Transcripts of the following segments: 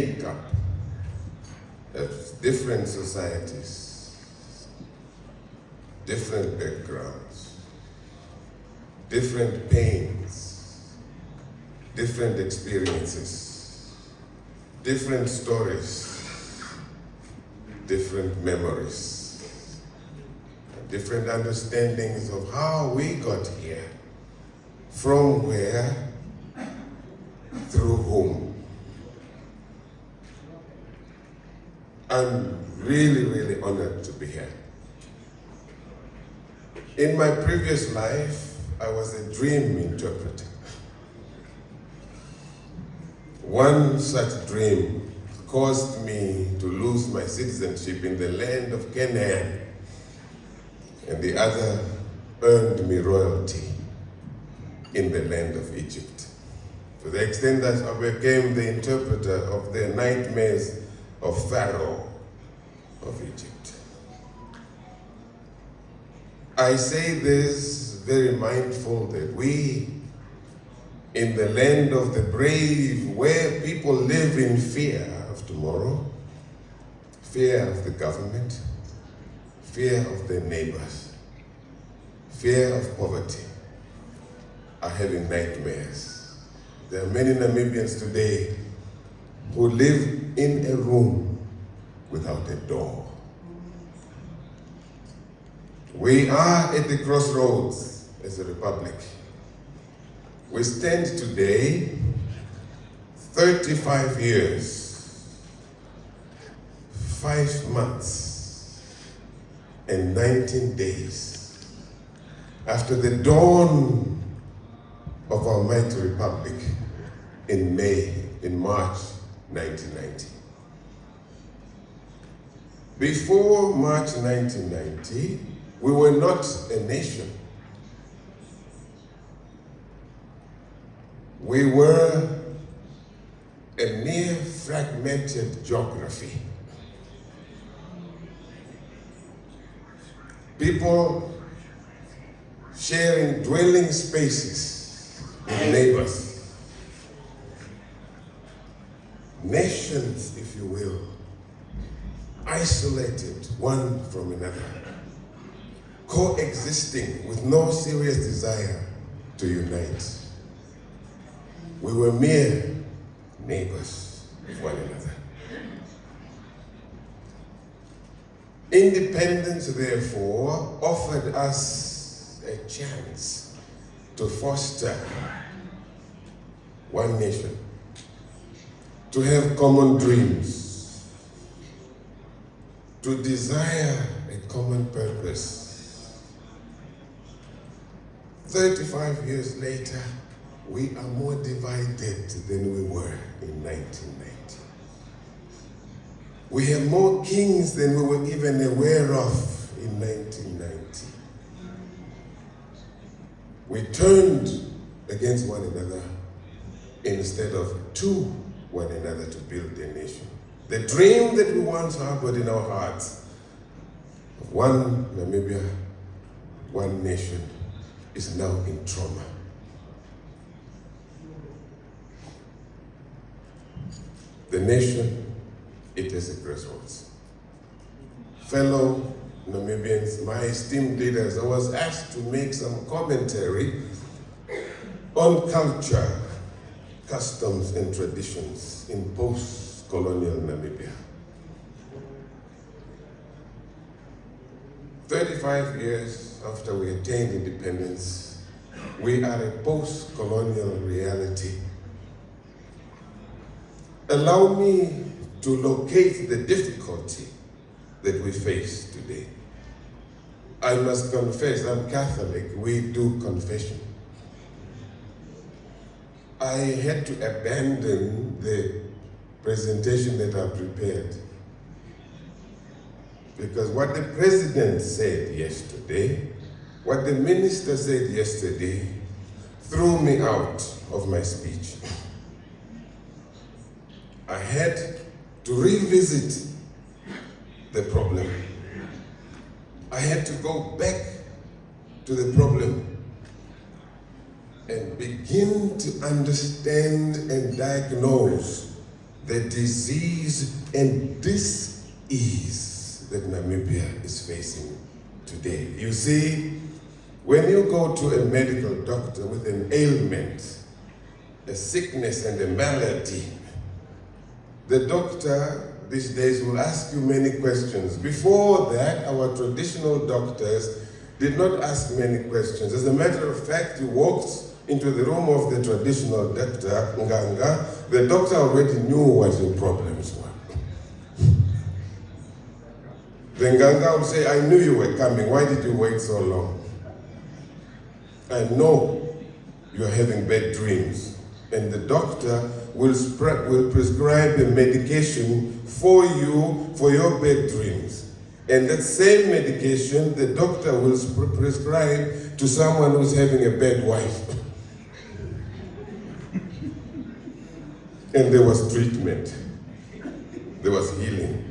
makeup of different societies, different backgrounds, different pains, different experiences, different stories, different memories, different understandings of how we got here, from where, through whom. I'm really, really honored to be here. In my previous life, I was a dream interpreter. One such dream caused me to lose my citizenship in the land of Canaan, and the other earned me royalty in the land of Egypt, to the extent that I became the interpreter of the nightmares of Pharaoh of Egypt. I say this very mindful that we, in the land of the brave, where people live in fear of tomorrow, fear of the government, fear of their neighbors, fear of poverty, are having nightmares. There are many Namibians today who live in a room without a door. We are at the crossroads as a republic. We stand today 35 years, 5 months, and 19 days after the dawn of our mighty republic in March 1990. Before March 1990, we were not a nation. We were a near fragmented geography. People sharing dwelling spaces with neighbors. Nations, if you will, isolated one from another, coexisting with no serious desire to unite. We were mere neighbors of one another. Independence, therefore, offered us a chance to foster one nation, to have common dreams, to desire a common purpose. 35 years later, we are more divided than we were in 1990. We have more kings than we were even aware of in 1990. We turned against one another instead of to one another to build a nation. The dream that we once harbored in our hearts of one Namibia, one nation, is now in trauma. The nation, it is a crossroads. Fellow Namibians, my esteemed leaders, I was asked to make some commentary on culture, customs, and traditions in post-colonial Namibia. 35 years after we attained independence, we are a post-colonial reality. Allow me to locate the difficulty that we face today. I must confess, I'm Catholic, we do confession. I had to abandon the presentation that I prepared because what the president said yesterday, what the minister said yesterday, threw me out of my speech. I had to revisit the problem. I had to go back to the problem and begin to understand and diagnose the disease and dis-ease that Namibia is facing today. You see, when you go to a medical doctor with an ailment, a sickness and a malady, the doctor these days will ask you many questions. Before that, our traditional doctors did not ask many questions. As a matter of fact, you walked into the room of the traditional doctor, Nganga, the doctor already knew what your problems were. The Nganga would say, I knew you were coming, why did you wait so long? I know you're having bad dreams. And the doctor will prescribe a medication for you for your bad dreams. And that same medication the doctor will prescribe to someone who's having a bad wife. And there was treatment. There was healing.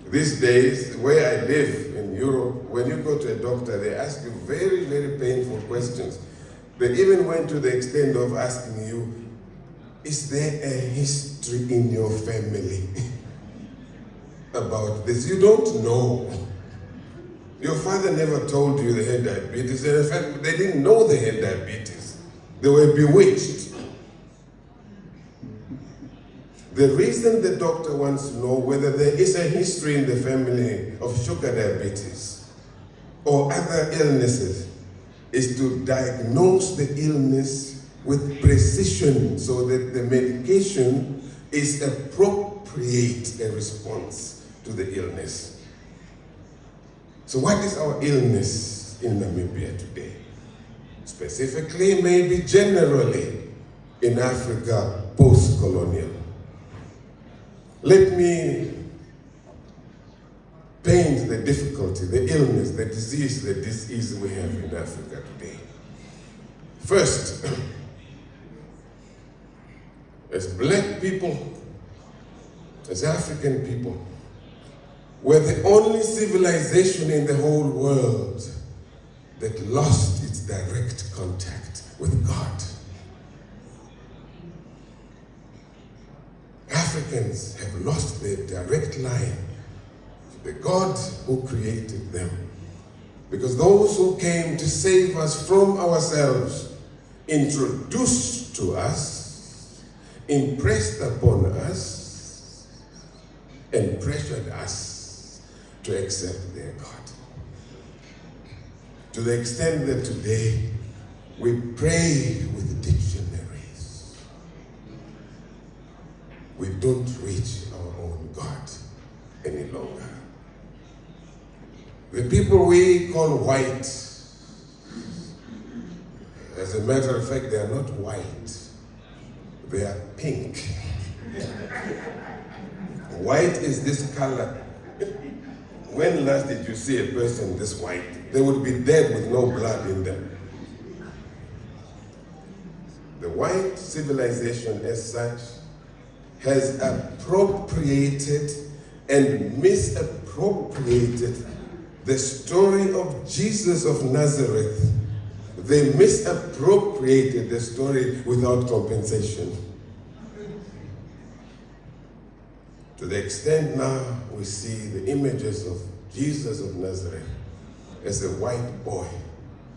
These days, where I live in Europe, when you go to a doctor, they ask you very, very painful questions. They even went to the extent of asking you, is there a history in your family about this? You don't know. Your father never told you they had diabetes. In fact, they didn't know they had diabetes. They were bewitched. The reason the doctor wants to know whether there is a history in the family of sugar diabetes or other illnesses is to diagnose the illness with precision so that the medication is appropriate a response to the illness. So what is our illness in Namibia today? Specifically, maybe generally in Africa post-colonial. Let me paint the difficulty, the illness, the disease, the dis-ease we have in Africa today. First, as black people, as African people, we're the only civilization in the whole world that lost its direct contact with God. Africans have lost their direct line to the God who created them. Because those who came to save us from ourselves introduced to us, impressed upon us, and pressured us to accept their God. To the extent that today we pray with dictionaries. We don't reach our own God any longer. The people we call white, as a matter of fact, they are not white, they are pink. White is this color. When last did you see a person this white? They would be dead with no blood in them. The white civilization as such has appropriated and misappropriated the story of Jesus of Nazareth. They misappropriated the story without compensation. To the extent now we see the images of Jesus of Nazareth as a white boy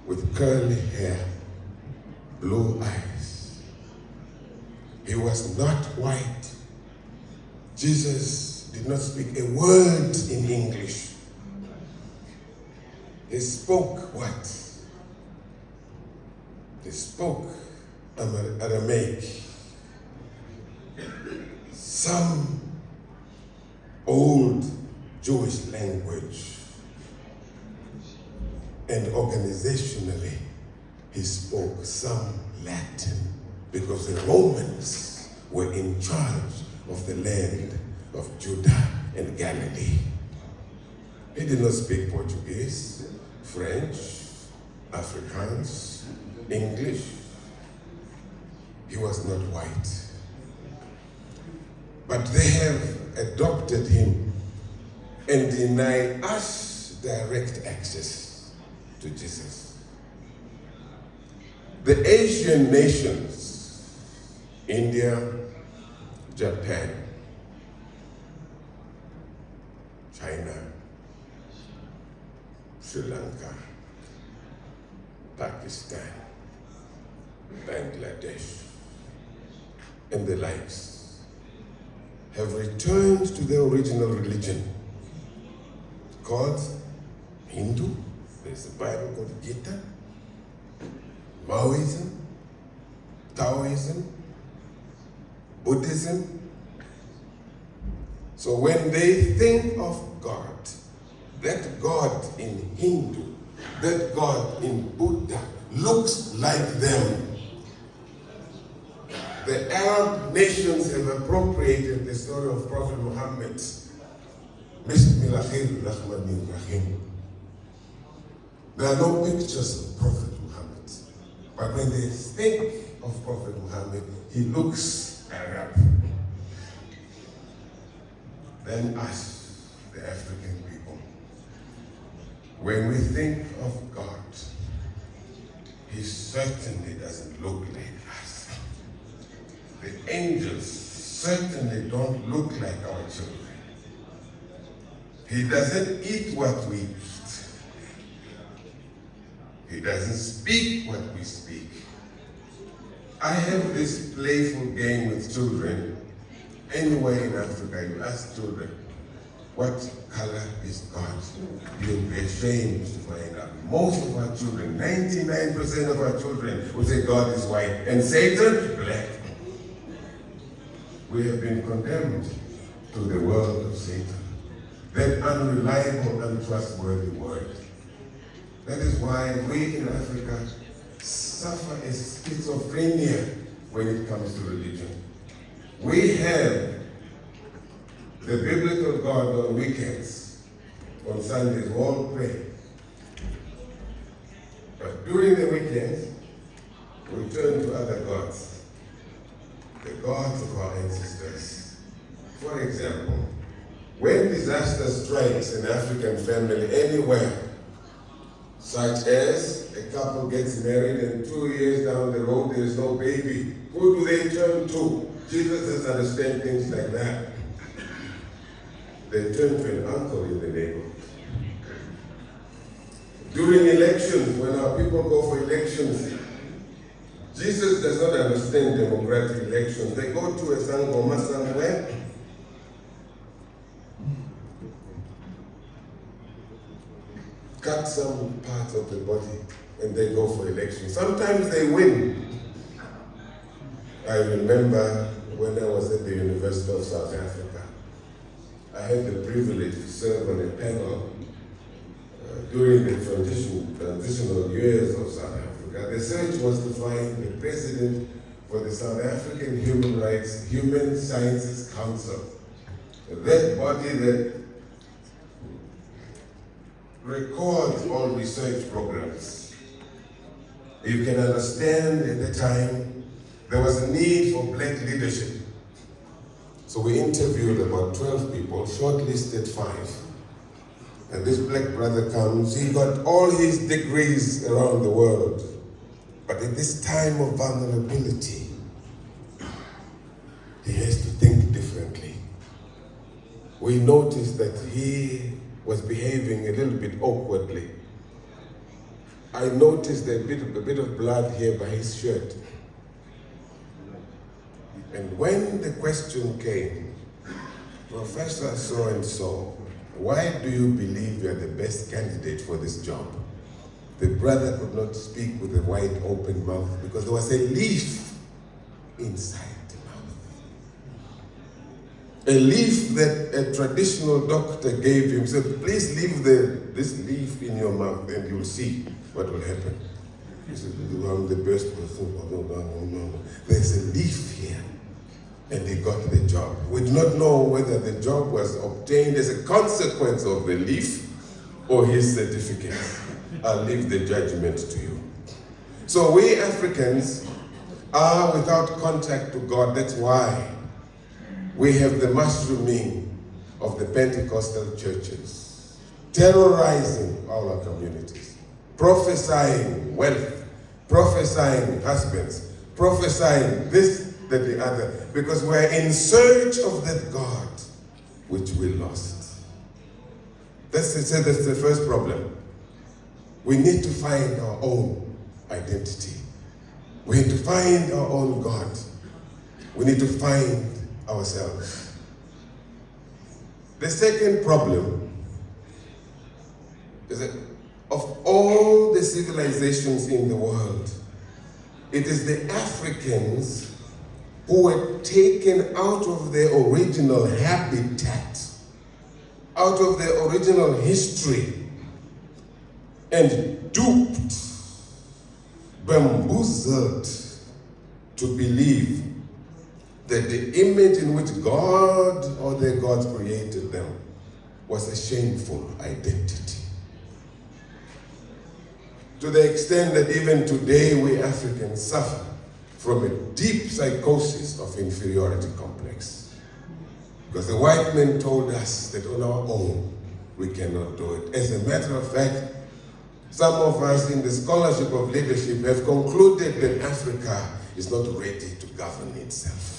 with curly hair, blue eyes. He was not white. Jesus did not speak a word in English. He spoke what? He spoke Aramaic. Some old Jewish language. And organizationally, he spoke some Latin because the Romans were in charge of the land of Judah and Galilee. He did not speak Portuguese, French, Afrikaans, English. He was not white. But they have adopted him and deny us direct access to Jesus. The Asian nations, India, Japan, China, Sri Lanka, Pakistan, Bangladesh, and the likes have returned to their original religion called Hindu. There's a Bible called Gita, Maoism, Taoism, Buddhism. So when they think of God, that God in Hindu, that God in Buddha looks like them. The Arab nations have appropriated the story of Prophet Muhammad. Bismillahirrahmanirrahim. There are no pictures of Prophet Muhammad. But when they think of Prophet Muhammad, he looks Arab. Then us, the African people, when we think of God, he certainly doesn't look like us. The angels certainly don't look like our children. He doesn't eat what we eat. He doesn't speak what we speak. I have this playful game with children. Anywhere in Africa, you ask children, what color is God? You'll be ashamed to find out. Most of our children, 99% of our children, will say God is white and Satan, black. We have been condemned to the world of Satan, that unreliable, untrustworthy word. That is why we in Africa suffer a schizophrenia when it comes to religion. We have the biblical God on weekends. On Sundays, we all pray. But during the weekends, we turn to other gods, the gods of our ancestors. For example, when disaster strikes an African family anywhere, such as a couple gets married and 2 years down the road there is no baby, who do they turn to? Jesus doesn't understand things like that. They turn to an uncle in the neighborhood. During elections, when our people go for elections, Jesus does not understand democratic elections. They go to a sangoma somewhere, cut some parts of the body, and they go for elections. Sometimes they win. I remember when I was at the University of South Africa, I had the privilege to serve on a panel during the transitional years of South Africa. The search was to find the president for the South African Human Sciences Council, that body that records all research programs. You can understand at the time there was a need for black leadership. So we interviewed about 12 people, shortlisted 5. And this black brother comes, he got all his degrees around the world. But at this time of vulnerability, he has to think differently. We noticed that he was behaving a little bit awkwardly. I noticed a bit of blood here by his shirt. And when the question came, Professor so-and-so, why do you believe you're the best candidate for this job? The brother could not speak with a wide open mouth because there was a leaf inside the mouth. A leaf that a traditional doctor gave him, said, please leave this leaf in your mouth and you'll see what will happen. He said, I'm the best person. There's a leaf here. And he got the job. We do not know whether the job was obtained as a consequence of the leaf or his certificate. I'll leave the judgment to you. So we Africans are without contact to God. That's why we have the mushrooming of the Pentecostal churches, terrorizing all our communities, prophesying wealth, prophesying husbands, prophesying this than the other, because we're in search of that God which we lost. That's the first problem. We need to find our own identity. We need to find our own God. We need to find ourselves. The second problem is that of all the civilizations in the world, it is the Africans who were taken out of their original habitat, out of their original history, and duped, bamboozled to believe that the image in which God or their gods created them was a shameful identity. To the extent that even today we Africans suffer from a deep psychosis of inferiority complex. Because the white men told us that on our own we cannot do it. As a matter of fact, some of us in the scholarship of leadership have concluded that Africa is not ready to govern itself.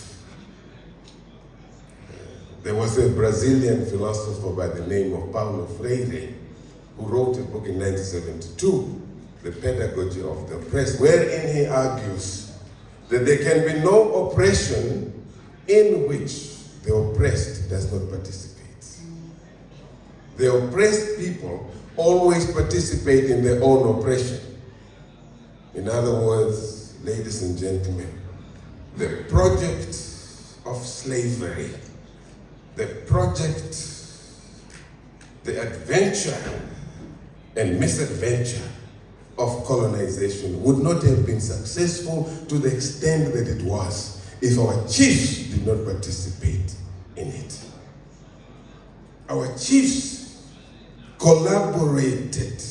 There was a Brazilian philosopher by the name of Paulo Freire who wrote a book in 1972, The Pedagogy of the Oppressed, wherein he argues that there can be no oppression in which the oppressed does not participate. The oppressed people always participate in their own oppression. In other words, ladies and gentlemen, the project of slavery, the project, the adventure and misadventure of colonization would not have been successful to the extent that it was if our chiefs did not participate in it. Our chiefs collaborated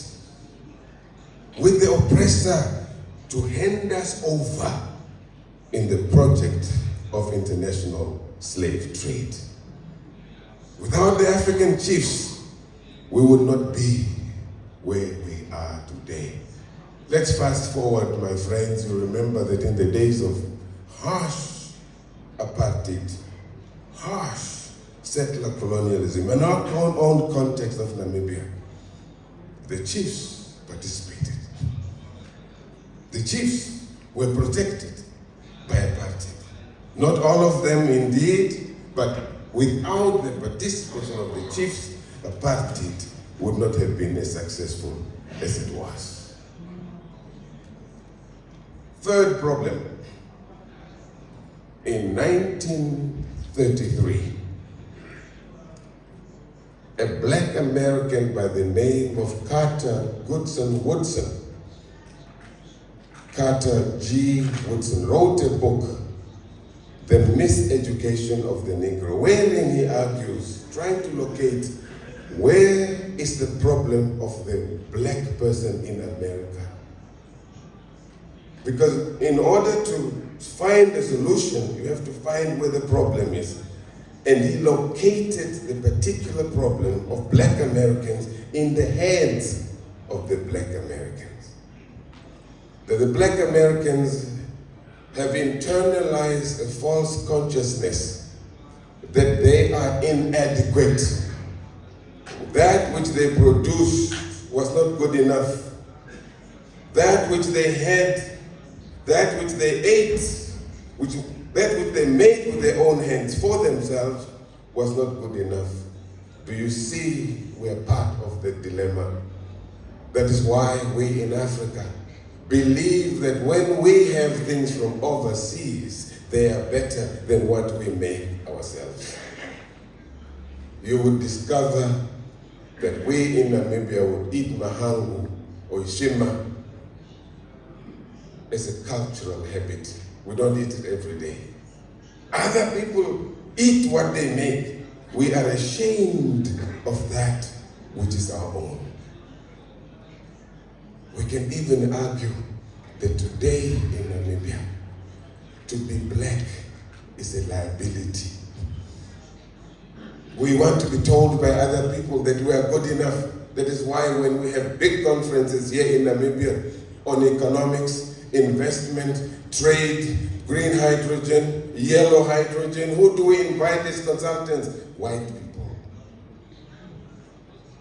with the oppressor to hand us over in the project of international slave trade. Without the African chiefs, we would not be where we are today. Let's fast forward, my friends. You remember that in the days of harsh apartheid, harsh settler colonialism, and our own context of Namibia, the chiefs participated. The chiefs were protected by apartheid. Not all of them indeed, but without the participation of the chiefs, apartheid would not have been as successful as it was. Third problem. In 1933, a black American by the name of Carter Goodson Woodson, Carter G. Woodson, wrote a book, The Miseducation of the Negro, wherein he argues, trying to locate where is the problem of the black person in America. Because in order to find a solution, you have to find where the problem is. And he located the particular problem of black Americans in the hands of the black Americans. That the black Americans have internalized a false consciousness that they are inadequate. That which they produced was not good enough. That which they had, that which they ate, that which they made with their own hands for themselves was not good enough. Do you see we are part of the dilemma? That is why we in Africa believe that when we have things from overseas, they are better than what we make ourselves. You would discover that we in Namibia would eat mahangu or ishima as a cultural habit. We don't eat it every day. Other people eat what they make. We are ashamed of that which is our own. We can even argue that today in Namibia, to be black is a liability. We want to be told by other people that we are good enough. That is why when we have big conferences here in Namibia on economics, investment, trade, green hydrogen, yellow hydrogen. Who do we invite as consultants? White people.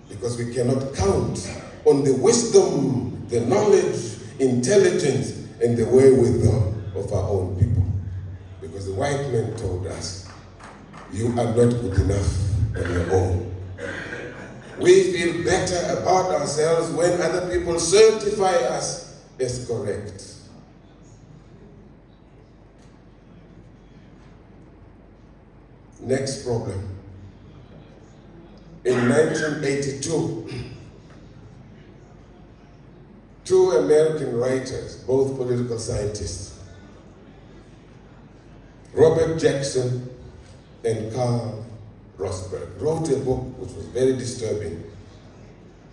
Because we cannot count on the wisdom, the knowledge, intelligence, and the wherewithal of our own people. Because the white men told us, you are not good enough on your own. We feel better about ourselves when other people certify us as correct. Next problem. In 1982, two American writers, both political scientists, Robert Jackson and Carl Rosberg, wrote a book which was very disturbing,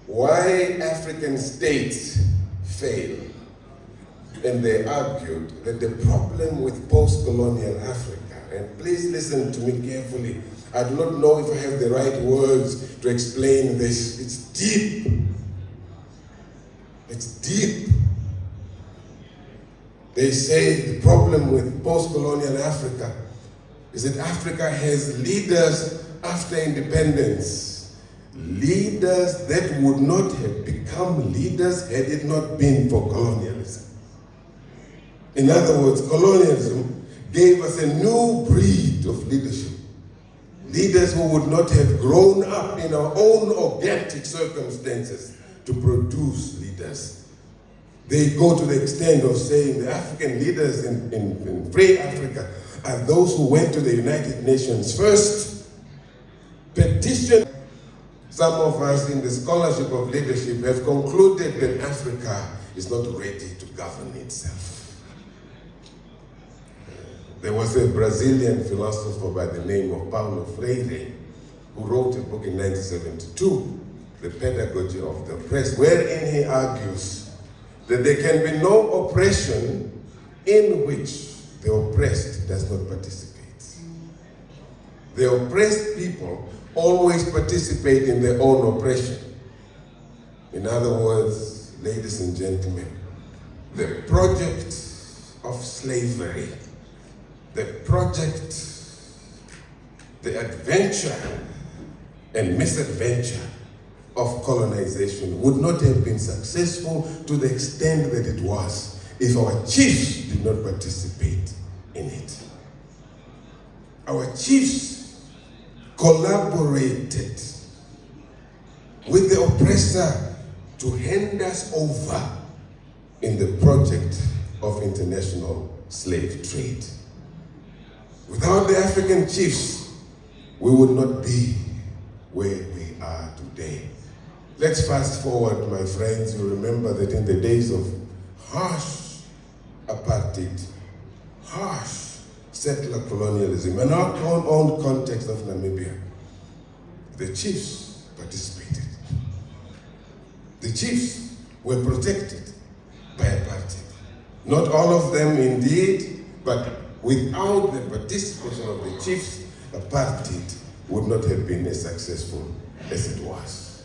Why African States Fail. And they argued that the problem with post-colonial Africa, and please listen to me carefully, I do not know if I have the right words to explain this. It's deep. It's deep. They say the problem with post-colonial Africa is that Africa has leaders after independence. Leaders that would not have become leaders had it not been for colonialism. In other words, colonialism gave us a new breed of leadership. Leaders who would not have grown up in our own organic circumstances to produce leaders. They go to the extent of saying the African leaders in free Africa are those who went to the United Nations first, petitioned. Some of us in the scholarship of leadership have concluded that Africa is not ready to govern itself. There was a Brazilian philosopher by the name of Paulo Freire who wrote a book in 1972, The Pedagogy of the Oppressed, wherein he argues that there can be no oppression in which the oppressed does not participate. The oppressed people always participate in their own oppression. In other words, ladies and gentlemen, the project of slavery, the project, the adventure and misadventure of colonization would not have been successful to the extent that it was if our chiefs did not participate in it. Our chiefs collaborated with the oppressor to hand us over in the project of international slave trade. Without the African chiefs, we would not be where we are today. Let's fast forward, my friends. You remember that in the days of harsh apartheid, harsh settler colonialism, and our own context of Namibia, the chiefs participated. The chiefs were protected by apartheid. Not all of them indeed, but without the participation of the chiefs, apartheid would not have been as successful as it was.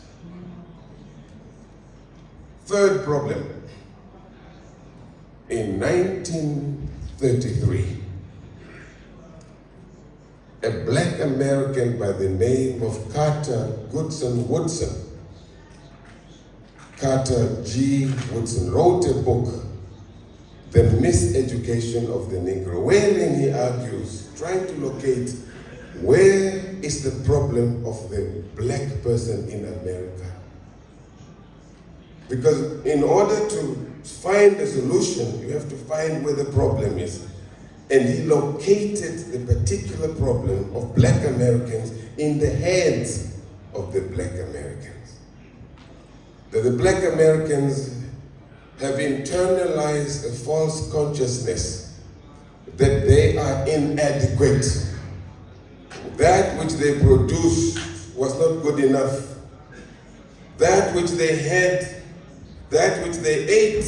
Third problem. In 1933, a black American by the name of Carter Goodson Woodson, Carter G. Woodson, wrote a book, The Miseducation of the Negro, wherein he argues, trying to locate where is the problem of the black person in America. Because in order to find a solution, you have to find where the problem is. And he located the particular problem of black Americans in the hands of the black Americans. That the black Americans have internalized a false consciousness that they are inadequate. That which they produced was not good enough. That which they had, that which they ate,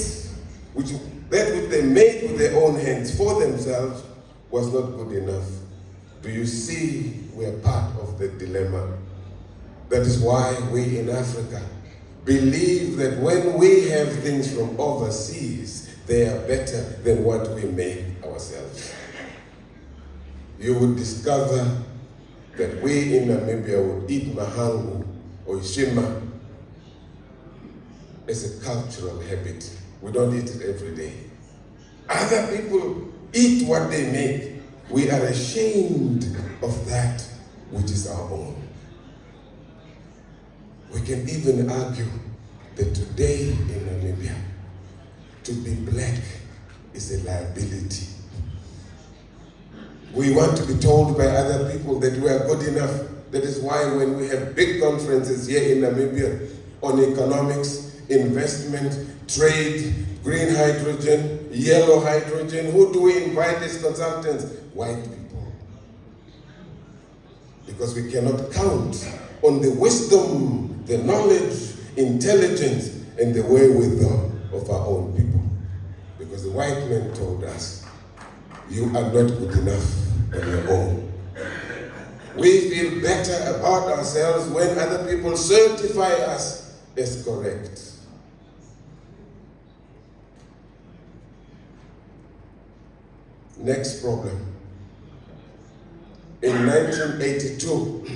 that which they made with their own hands for themselves was not good enough. Do you see we're part of the dilemma? That is why we in Africa believe that when we have things from overseas, they are better than what we make ourselves. You would discover that we in Namibia would eat mahangu or ishima as a cultural habit. We don't eat it every day. Other people eat what they make. We are ashamed of that which is our own. We can even argue that today in Namibia, to be black is a liability. We want to be told by other people that we are good enough. That is why when we have big conferences here in Namibia on economics, investment, trade, green hydrogen, yellow hydrogen, who do we invite as consultants? White people. Because we cannot count on the wisdom, the knowledge, intelligence, and the wherewithal of our own people. Because the white men told us, you are not good enough on your own. We feel better about ourselves when other people certify us as correct. Next problem. In 1982,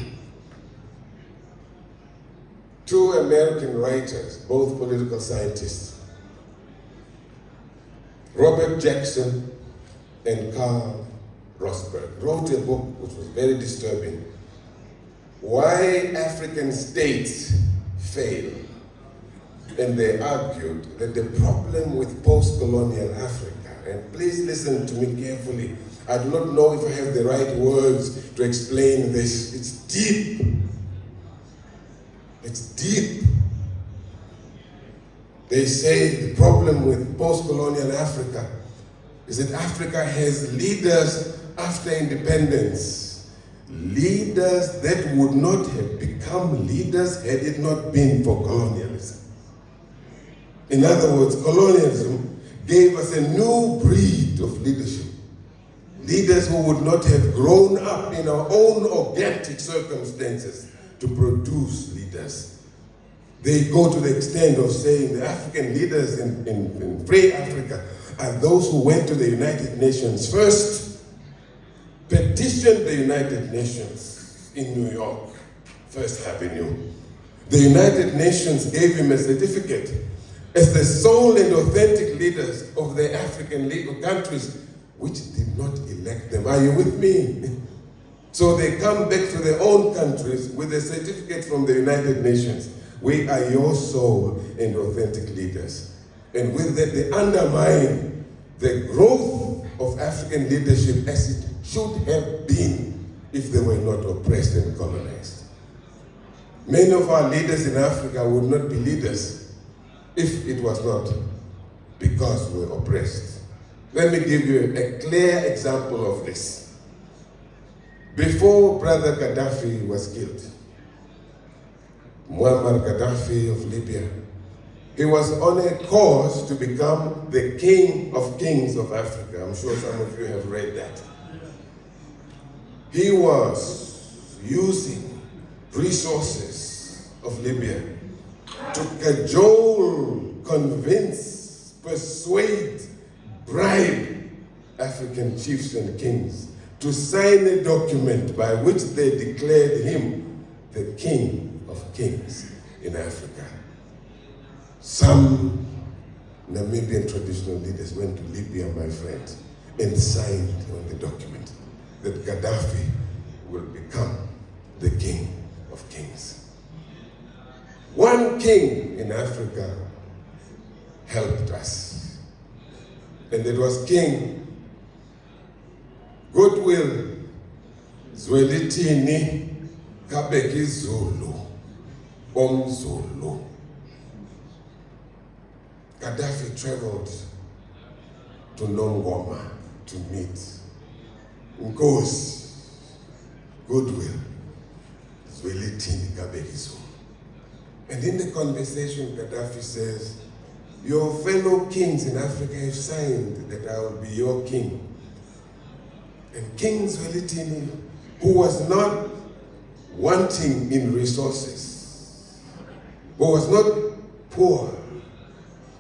two American writers, both political scientists, Robert Jackson and Carl Rosberg, wrote a book which was very disturbing, Why African States Fail. And they argued that the problem with post-colonial Africa, and please listen to me carefully, I do not know if I have the right words to explain this. It's deep. It's deep. They say the problem with post-colonial Africa is that Africa has leaders after independence. Leaders that would not have become leaders had it not been for colonialism. In other words, colonialism gave us a new breed of leadership. Leaders who would not have grown up in our own organic circumstances to produce leaders. They go to the extent of saying the African leaders in free Africa are those who went to the United Nations first, petitioned the United Nations in New York, First Avenue. The United Nations gave him a certificate as the sole and authentic leaders of the African legal countries which did not elect them. Are you with me? So they come back to their own countries with a certificate from the United Nations. We are your sole and authentic leaders. And with that, they undermine the growth of African leadership as it should have been if they were not oppressed and colonized. Many of our leaders in Africa would not be leaders if it was not because we were oppressed. Let me give you a clear example of this. Before Brother Gaddafi was killed, Muammar Gaddafi of Libya, he was on a course to become the king of kings of Africa. I'm sure some of you have read that. He was using resources of Libya to cajole, convince, persuade, bribe African chiefs and kings to sign a document by which they declared him the king of kings in Africa. Some Namibian traditional leaders went to Libya, my friend, and signed on the document that Gaddafi will become the king of kings. One king in Africa helped us, and it was King Goodwill Zwelithini Kabeki Zulu Omzulu. Gaddafi traveled to Nongoma to meet Nkosi Goodwill Zwelithini Kabeki Zulu. And in the conversation, Gaddafi says, your fellow kings in Africa have signed that I will be your king. And King Zwelithini, who was not wanting in resources, who was not poor,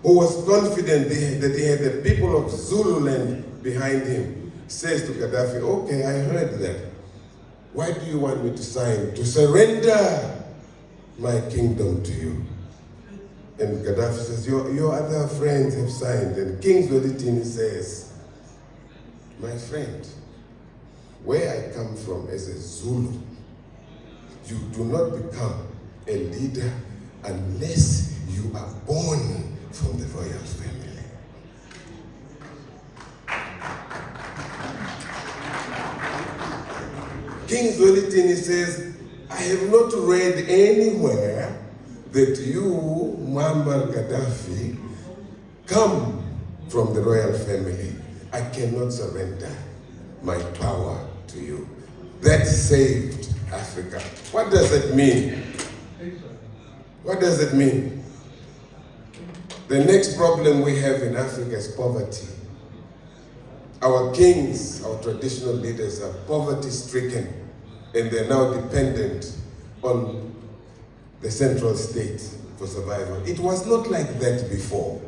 who was confident that he had the people of Zululand behind him, says to Gaddafi, okay, I heard that. Why do you want me to sign? To surrender my kingdom to you. And Gaddafi says, your other friends have signed. And King Zwelithini says, my friend, where I come from as a Zulu, you do not become a leader unless you are born from the royal family. King Zwelithini says, I have not read anywhere that you, Muammar Gaddafi, come from the royal family. I cannot surrender my power to you. That saved Africa. What does it mean? What does it mean? The next problem we have in Africa is poverty. Our kings, our traditional leaders are poverty-stricken, and they're now dependent on the central state for survival. It was not like that before.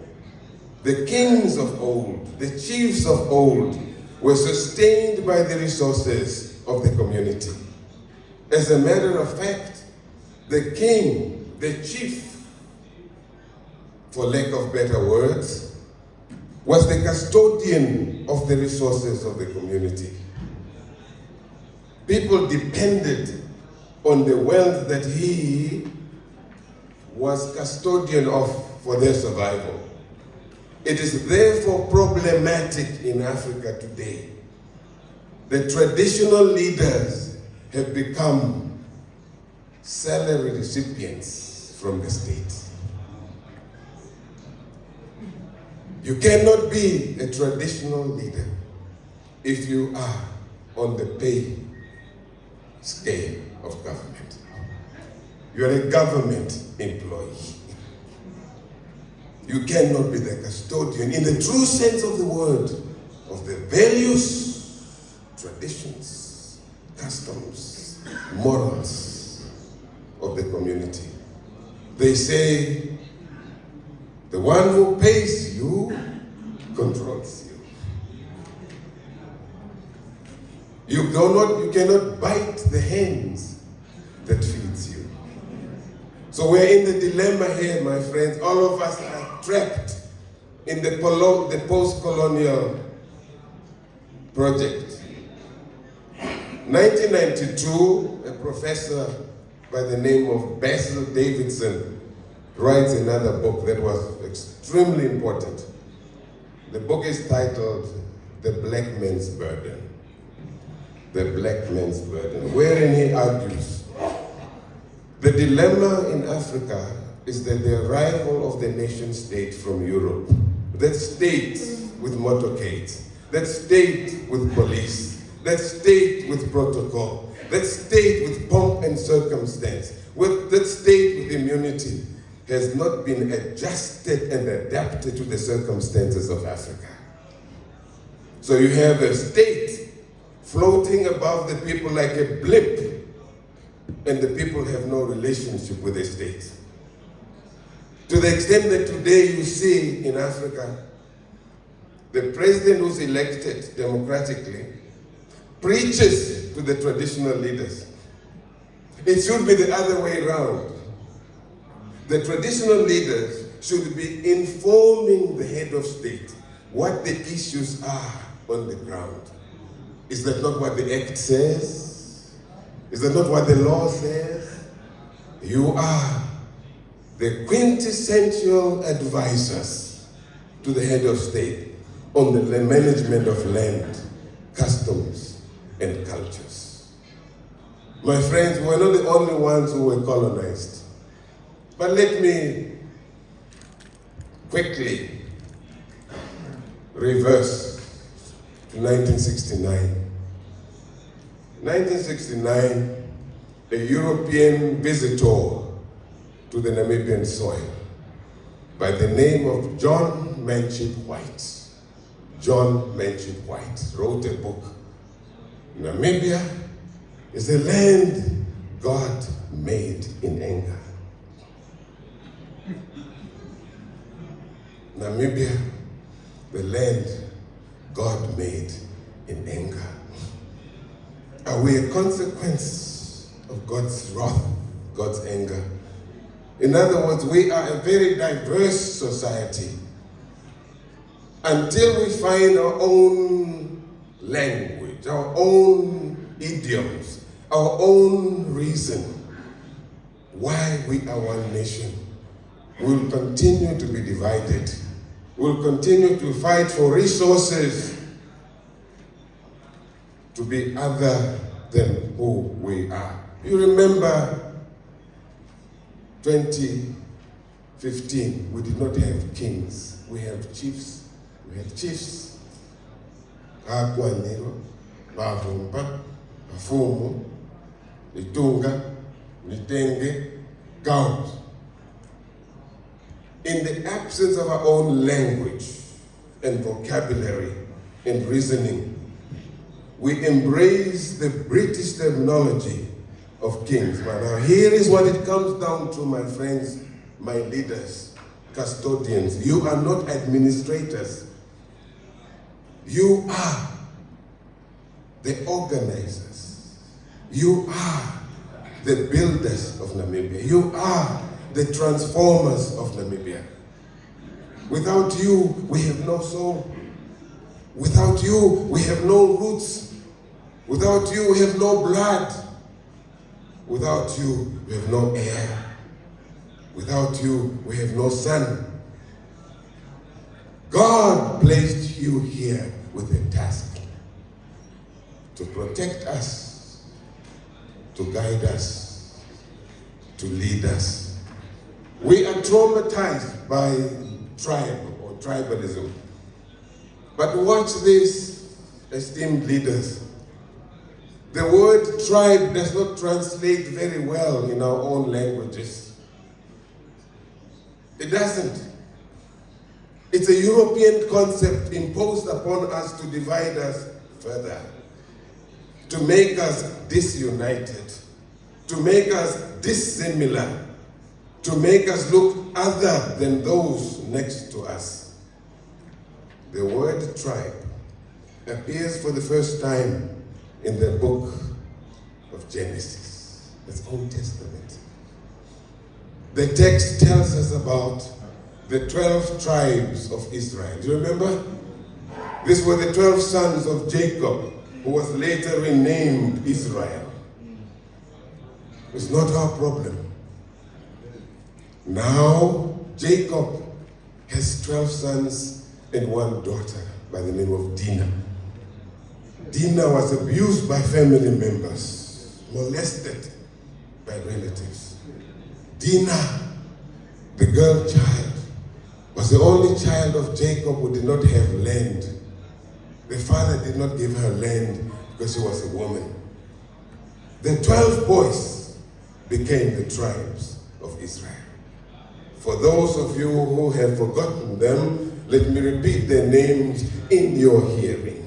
The kings of old, the chiefs of old, were sustained by the resources of the community. As a matter of fact, the king, the chief, for lack of better words, was the custodian of the resources of the community. People depended on the wealth that he was custodian of for their survival. It is therefore problematic in Africa today. The traditional leaders have become salary recipients from the state. You cannot be a traditional leader if you are on the pay scale of government. You're a government employee. You cannot be the custodian, in the true sense of the word, of the values, traditions, customs, morals of the community. They say, the one who pays you controls you. You cannot bite the hands that feeds you. So we're in the dilemma here, my friends. All of us are trapped in the post-colonial project. 1992, a professor by the name of Basil Davidson writes another book that was extremely important. The book is titled The Black Man's Burden. The Black Man's Burden, wherein he argues the dilemma in Africa is that the arrival of the nation state from Europe, that state with motorcades, that state with police, that state with protocol, that state with pomp and circumstance, that state with immunity, has not been adjusted and adapted to the circumstances of Africa. So you have a state floating above the people like a blip, and the people have no relationship with the state. To the extent that today you see in Africa, the president who's elected democratically preaches to the traditional leaders. It should be the other way around. The traditional leaders should be informing the head of state what the issues are on the ground. Is that not what the Act says? Is that not what the law says? You are the quintessential advisors to the head of state on the management of land, customs, and cultures. My friends, we're not the only ones who were colonized. But let me quickly reverse to 1969. 1969, a European visitor to the Namibian soil by the name of John Manchip White. John Manchip White wrote a book. Namibia is a land God made in anger. Namibia, the land God made in anger. Are we a consequence of God's wrath, God's anger? In other words, we are a very diverse society. Until we find our own language, our own idioms, our own reason why we are one nation, we'll continue to be divided. We'll continue to fight for resources to be other than who we are. You remember 2015, we did not have kings, we have chiefs. We had chiefs, Akwaniro, Bavumba, Bafumu, Litunga, Litenge, Gaut. In the absence of our own language and vocabulary and reasoning, we embrace the British terminology of kings. But now here is what it comes down to, my friends, my leaders, custodians. You are not administrators. You are the organizers. You are the builders of Namibia. You are the transformers of Namibia. Without you, we have no soul. Without you, we have no roots. Without you, we have no blood. Without you, we have no air. Without you, we have no sun. God placed you here with a task to protect us, to guide us, to lead us. We are traumatized by tribe or tribalism. But watch this, esteemed leaders. The word tribe does not translate very well in our own languages. It doesn't. It's a European concept imposed upon us to divide us further, to make us disunited, to make us dissimilar, to make us look other than those next to us. The word tribe appears for the first time in the book of Genesis, that's Old Testament. The text tells us about the 12 tribes of Israel. Do you remember? These were the 12 sons of Jacob, who was later renamed Israel. It's not our problem. Now, Jacob has 12 sons and one daughter by the name of Dinah. Dinah was abused by family members, molested by relatives. Dinah, the girl child, was the only child of Jacob who did not have land. The father did not give her land because she was a woman. The 12 boys became the tribes of Israel. For those of you who have forgotten them, let me repeat their names in your hearing.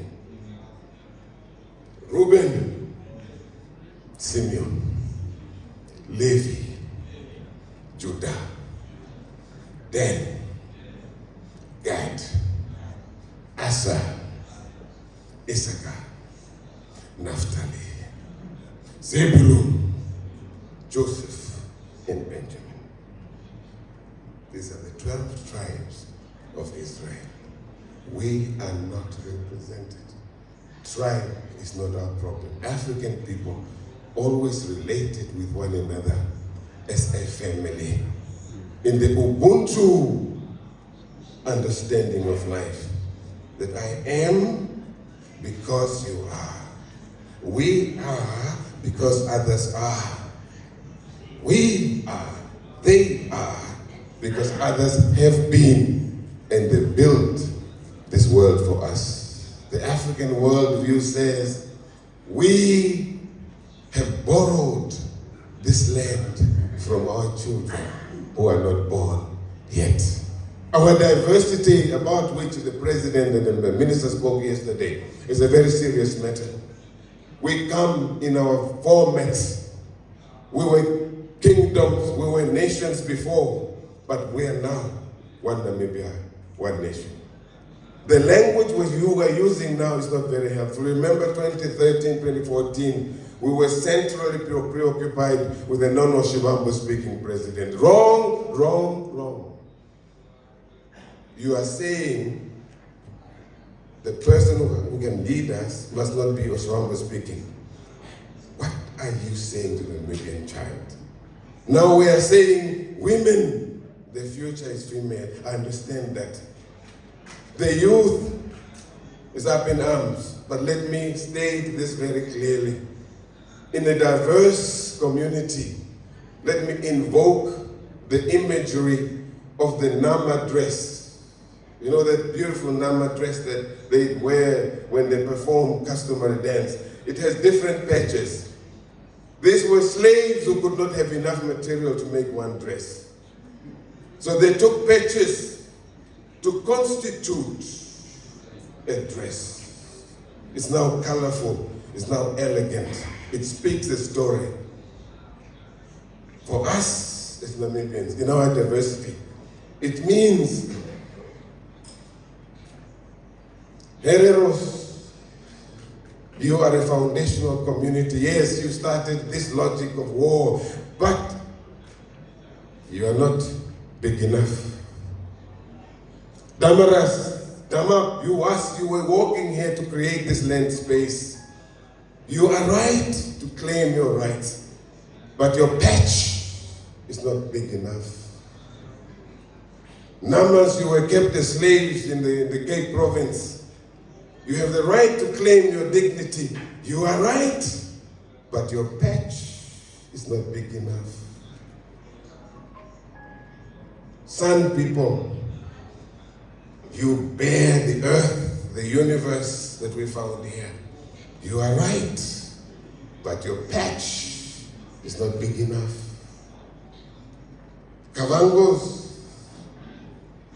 Reuben, Simeon, Levi, Judah, Dan, Gad, Asa, Issachar, Naphtali, Zebulun, Joseph, and Benjamin. These are the 12 tribes of Israel. We are not represented. Tribe is not our problem. African people always related with one another as a family. In the Ubuntu understanding of life, that I am because you are. We are because others are. We are, they are, because others have been, and they built this world for us. The African worldview says, we have borrowed this land from our children who are not born yet. Our diversity, about which the president and the minister spoke yesterday, is a very serious matter. We come in our formats. We were kingdoms, we were nations before, but we are now one Namibia, one nation. The language which you are using now is not very helpful. Remember 2013, 2014, we were centrally preoccupied with a non-Oshibambo speaking president. Wrong, wrong, wrong. You are saying the person who can lead us must not be Oshibambo speaking. What are you saying to the Namibian child? Now we are saying women, the future is female. I understand that. The youth is up in arms, but let me state this very clearly. In a diverse community, let me invoke the imagery of the Nama dress. You know that beautiful Nama dress that they wear when they perform customary dance. It has different patches. These were slaves who could not have enough material to make one dress. So they took patches to constitute a dress. It's now colorful, it's now elegant, it speaks a story. For us as Namibians, in our diversity, it means Hereros, you are a foundational community. Yes, you started this logic of war, but you are not big enough. Damaras, Dama, you were walking here to create this land space. You are right to claim your rights, but your patch is not big enough. Namas, you were kept as slaves in the Cape Province. You have the right to claim your dignity. You are right, but your patch is not big enough. San people, you bear the earth, the universe that we found here. You are right, but your patch is not big enough. Kavangos,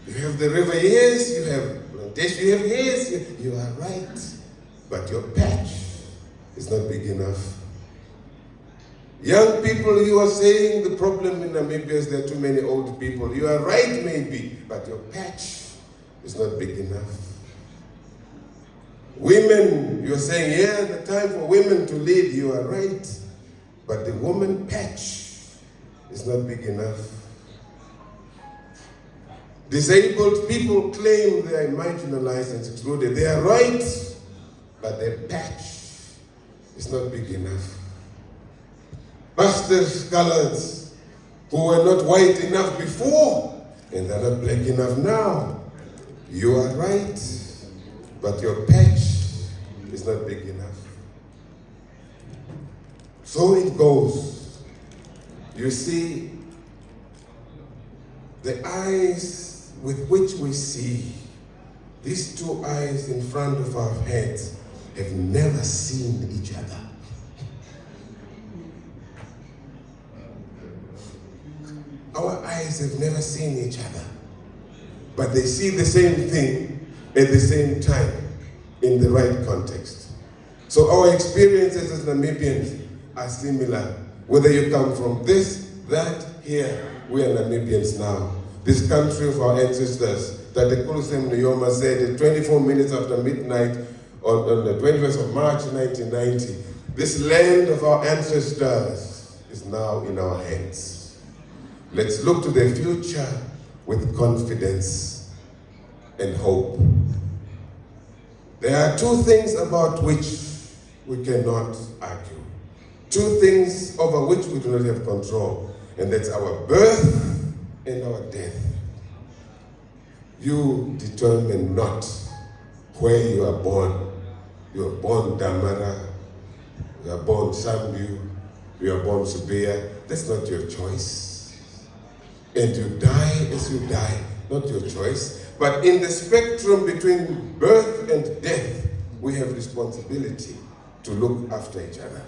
you have the river, yes, you have plantation, you have, yes, you are right, but your patch is not big enough. Young people, you are saying the problem in Namibia is there are too many old people. You are right maybe, but your patch is not big enough. Women, you're saying, yeah, the time for women to lead, you are right, but the woman patch is not big enough. Disabled people claim they are marginalized and excluded. They are right, but their patch is not big enough. Pastors, coloreds, who were not white enough before, and they're not black enough now. You are right, but your patch is not big enough. So it goes. You see, the eyes with which we see, these two eyes in front of our heads, have never seen each other. Our eyes have never seen each other, but they see the same thing at the same time in the right context. So our experiences as Namibians are similar. Whether you come from this, that, here, we are Namibians now. This country of our ancestors, that the Kulusem Nyoma said 24 minutes after midnight on the 21st of March 1990, this land of our ancestors is now in our hands. Let's look to the future with confidence and hope. There are two things about which we cannot argue. Two things over which we do not have control, and that's our birth and our death. You determine not where you are born. You are born Damara, you are born Sambu, you are born Subia. That's not your choice. And you die as you die, not your choice. But in the spectrum between birth and death, we have responsibility to look after each other.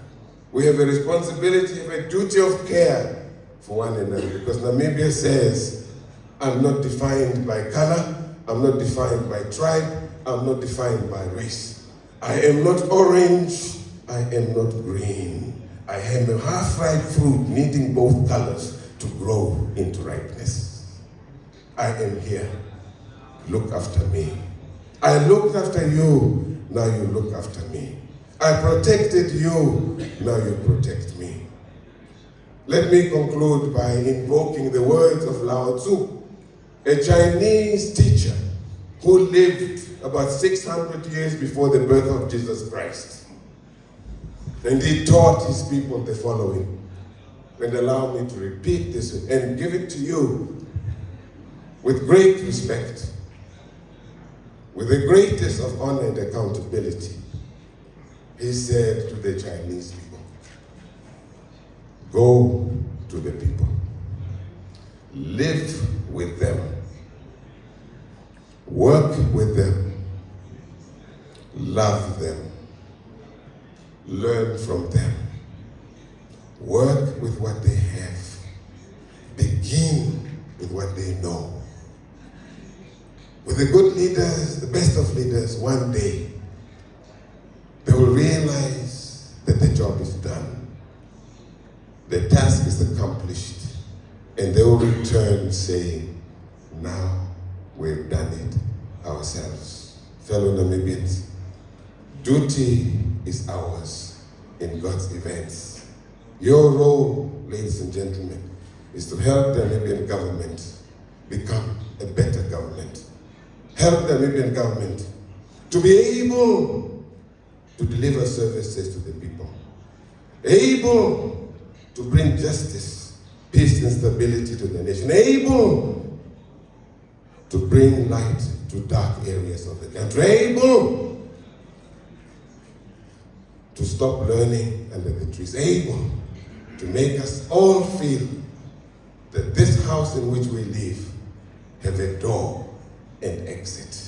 We have a responsibility, have a duty of care for one another, because Namibia says, I'm not defined by color, I'm not defined by tribe, I'm not defined by race. I am not orange, I am not green. I am a half-ripe fruit needing both colors to grow into ripeness. I am here. look after me. I looked after you, now you look after me. I protected you, now you protect me. Let me conclude by invoking the words of Lao Tzu, a Chinese teacher who lived about 600 years before the birth of Jesus Christ. And he taught his people the following. And allow me to repeat this and give it to you with great respect, with the greatest of honor and accountability. He said to the Chinese people, go to the people, live with them, work with them, love them, learn from them, work with what they have, begin with what they know. With the good leaders, the best of leaders, one day, they will realize that the job is done. The task is accomplished. And they will return saying, now we've done it ourselves. Fellow Namibians, duty is ours in God's events. Your role, ladies and gentlemen, is to help the Namibian government become a better government. Help the Namibian government to be able to deliver services to the people, able to bring justice, peace and stability to the nation, able to bring light to dark areas of the country, able to stop learning under the trees, able to make us all feel that this house in which we live have a door and exit.